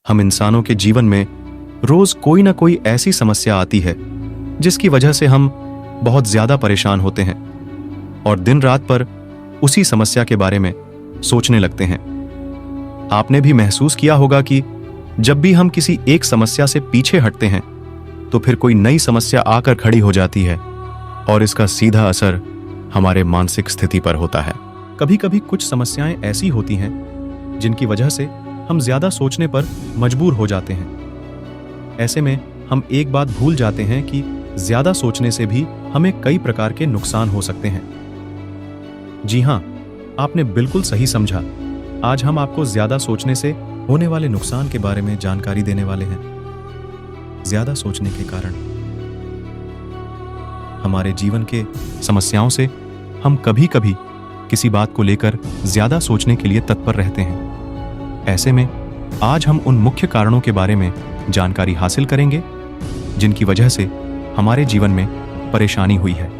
हम इंसानों के जीवन में रोज कोई ना कोई ऐसी समस्या आती है जिसकी वजह से हम बहुत ज्यादा परेशान होते हैं और दिन रात पर उसी समस्या के बारे में सोचने लगते हैं। आपने भी महसूस किया होगा कि जब भी हम किसी एक समस्या से पीछे हटते हैं तो फिर कोई नई समस्या आकर खड़ी हो जाती है और इसका सीधा असर हमारे मानसिक स्थिति पर होता है। कभी कभी कुछ समस्याएं ऐसी होती हैं जिनकी वजह से हम ज्यादा सोचने पर मजबूर हो जाते हैं। ऐसे में हम एक बात भूल जाते हैं कि ज्यादा सोचने से भी हमें कई प्रकार के नुकसान हो सकते हैं। जी हां, आपने बिल्कुल सही समझा। आज हम आपको ज्यादा सोचने से होने वाले नुकसान के बारे में जानकारी देने वाले हैं। ज्यादा सोचने के कारण हमारे जीवन के समस्याओं से हम कभी कभी किसी बात को लेकर ज्यादा सोचने के लिए तत्पर रहते हैं। ऐसे में आज हम उन मुख्य कारणों के बारे में जानकारी हासिल करेंगे जिनकी वजह से हमारे जीवन में परेशानी हुई है।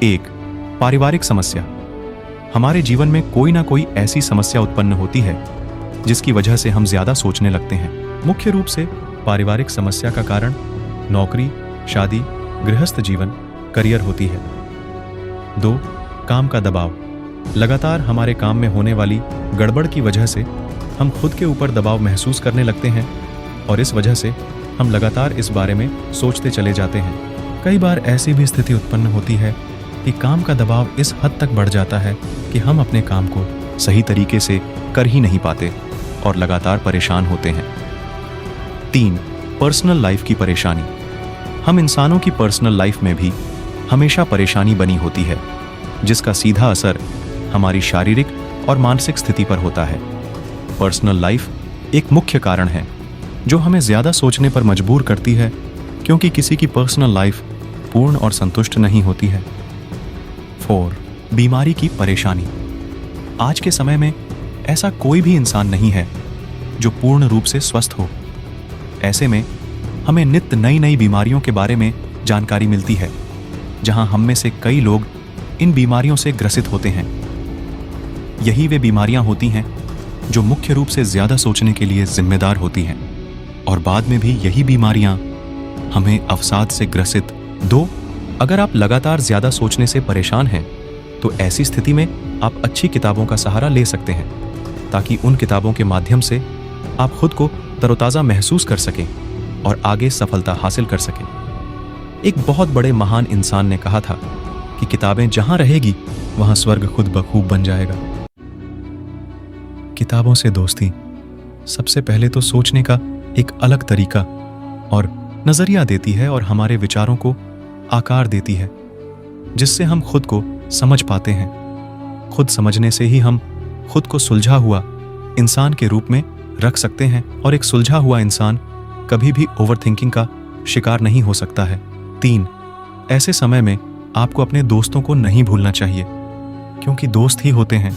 1. पारिवारिक समस्या। हमारे जीवन में कोई ना कोई ऐसी समस्या उत्पन्न होती है जिसकी वजह से हम ज्यादा सोचने लगते हैं। मुख्य रूप से पारिवारिक समस्या का कारण नौकरी, शादी, गृहस्थ जीवन, करियर होती है। 2. काम का दबाव। लगातार हमारे काम में होने वाली गड़बड़ की वजह से हम खुद के ऊपर दबाव महसूस करने लगते हैं और इस वजह से हम लगातार इस बारे में सोचते चले जाते हैं। कई बार ऐसी भी स्थिति उत्पन्न होती है कि काम का दबाव इस हद तक बढ़ जाता है कि हम अपने काम को सही तरीके से कर ही नहीं पाते और लगातार परेशान होते हैं। 3. पर्सनल लाइफ की परेशानी। हम इंसानों की पर्सनल लाइफ में भी हमेशा परेशानी बनी होती है जिसका सीधा असर हमारी शारीरिक और मानसिक स्थिति पर होता है। पर्सनल लाइफ एक मुख्य कारण है जो हमें ज्यादा सोचने पर मजबूर करती है क्योंकि किसी की पर्सनल लाइफ पूर्ण और संतुष्ट नहीं होती है। 4. बीमारी की परेशानी। आज के समय में ऐसा कोई भी इंसान नहीं है जो पूर्ण रूप से स्वस्थ हो। ऐसे में हमें नित्य नई नई बीमारियों के बारे में जानकारी मिलती है जहां हम में से कई लोग इन बीमारियों से ग्रसित होते हैं। यही वे बीमारियां होती हैं जो मुख्य रूप से ज्यादा सोचने के लिए जिम्मेदार होती हैं और बाद में भी यही बीमारियां हमें अवसाद से ग्रसित। 2. अगर आप लगातार ज्यादा सोचने से परेशान हैं तो ऐसी स्थिति में आप अच्छी किताबों का सहारा ले सकते हैं ताकि उन किताबों के माध्यम से आप खुद को तरोताजा महसूस कर सकें और आगे सफलता हासिल कर सकें। एक बहुत बड़े महान इंसान ने कहा था कि किताबें जहां रहेगी वहां स्वर्ग खुद बखूब बन जाएगा। किताबों से दोस्ती सबसे पहले तो सोचने का एक अलग तरीका और नजरिया देती है और हमारे विचारों को आकार देती है जिससे हम खुद को समझ पाते हैं। खुद समझने से ही हम खुद को सुलझा हुआ इंसान के रूप में रख सकते हैं और एक सुलझा हुआ इंसान कभी भी ओवरथिंकिंग का शिकार नहीं हो सकता है। 3. ऐसे समय में आपको अपने दोस्तों को नहीं भूलना चाहिए क्योंकि दोस्त ही होते हैं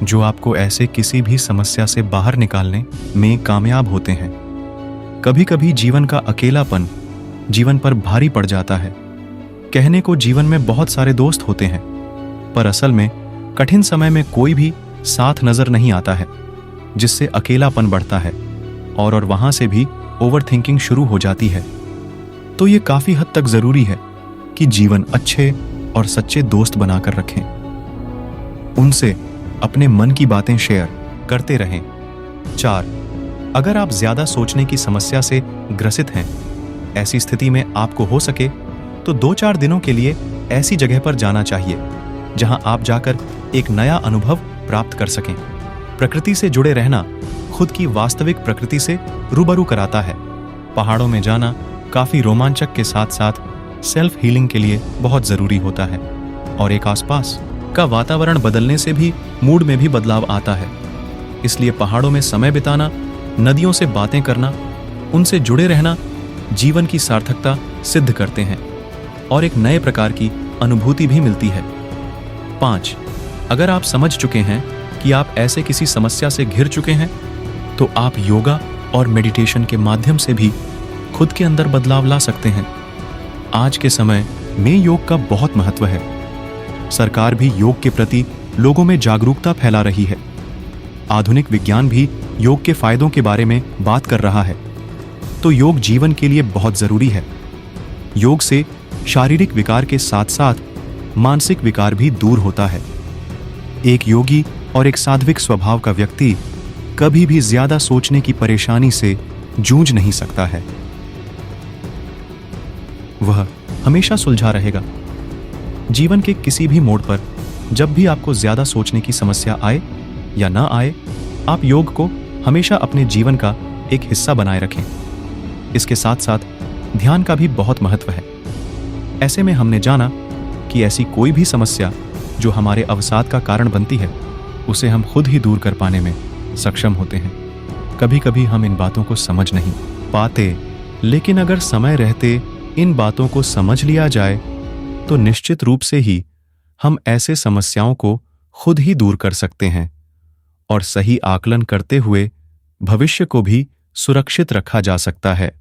जो आपको ऐसे किसी भी समस्या से बाहर निकालने में कामयाब होते हैं। कभी कभी जीवन का अकेलापन जीवन पर भारी पड़ जाता है। कहने को जीवन में बहुत सारे दोस्त होते हैं पर असल में कठिन समय में कोई भी साथ नजर नहीं आता है जिससे अकेलापन बढ़ता है और वहां से भी ओवरथिंकिंग शुरू हो जाती है। तो ये काफी हद तक जरूरी है कि जीवन अच्छे और सच्चे दोस्त बनाकर रखें। उनसे अपने मन की बातें शेयर करते रहें। 4. अगर आप ज्यादा सोचने की समस्या से ग्रसित हैं, ऐसी स्थिति में आपको हो सके तो 2-4 दिनों के लिए ऐसी जगह पर जाना चाहिए जहां आप जाकर एक नया अनुभव प्राप्त कर सकें। प्रकृति से जुड़े रहना खुद की वास्तविक प्रकृति से रूबरू कराता है। पहाड़ों में जाना काफी रोमांचक के साथ साथ सेल्फ हीलिंग के लिए बहुत जरूरी होता है और एक आसपास का वातावरण बदलने से भी मूड में भी बदलाव आता है। इसलिए पहाड़ों में समय बिताना, नदियों से बातें करना, उनसे जुड़े रहना जीवन की सार्थकता सिद्ध करते हैं और एक नए प्रकार की अनुभूति भी मिलती है। 5. अगर आप समझ चुके हैं कि आप ऐसे किसी समस्या से घिर चुके हैं तो आप योगा और मेडिटेशन के माध्यम से भी खुद के अंदर बदलाव ला सकते हैं। आज के समय में योग का बहुत महत्व है। सरकार भी योग के प्रति लोगों में जागरूकता फैला रही है। आधुनिक विज्ञान भी योग के फायदों के बारे में बात कर रहा है, तो योग जीवन के लिए बहुत जरूरी है। योग से शारीरिक विकार के साथ साथ मानसिक विकार भी दूर होता है। एक योगी और एक सात्विक स्वभाव का व्यक्ति कभी भी ज्यादा सोचने की परेशानी से जूझ नहीं सकता है। वह हमेशा सुलझा रहेगा। जीवन के किसी भी मोड़ पर जब भी आपको ज्यादा सोचने की समस्या आए या ना आए, आप योग को हमेशा अपने जीवन का एक हिस्सा बनाए रखें। इसके साथ साथ ध्यान का भी बहुत महत्व है। ऐसे में हमने जाना कि ऐसी कोई भी समस्या जो हमारे अवसाद का कारण बनती है, उसे हम खुद ही दूर कर पाने में सक्षम होते हैं। कभी कभी हम इन बातों को समझ नहीं पाते, लेकिन अगर समय रहते इन बातों को समझ लिया जाए तो निश्चित रूप से ही हम ऐसे समस्याओं को खुद ही दूर कर सकते हैं और सही आकलन करते हुए भविष्य को भी सुरक्षित रखा जा सकता है।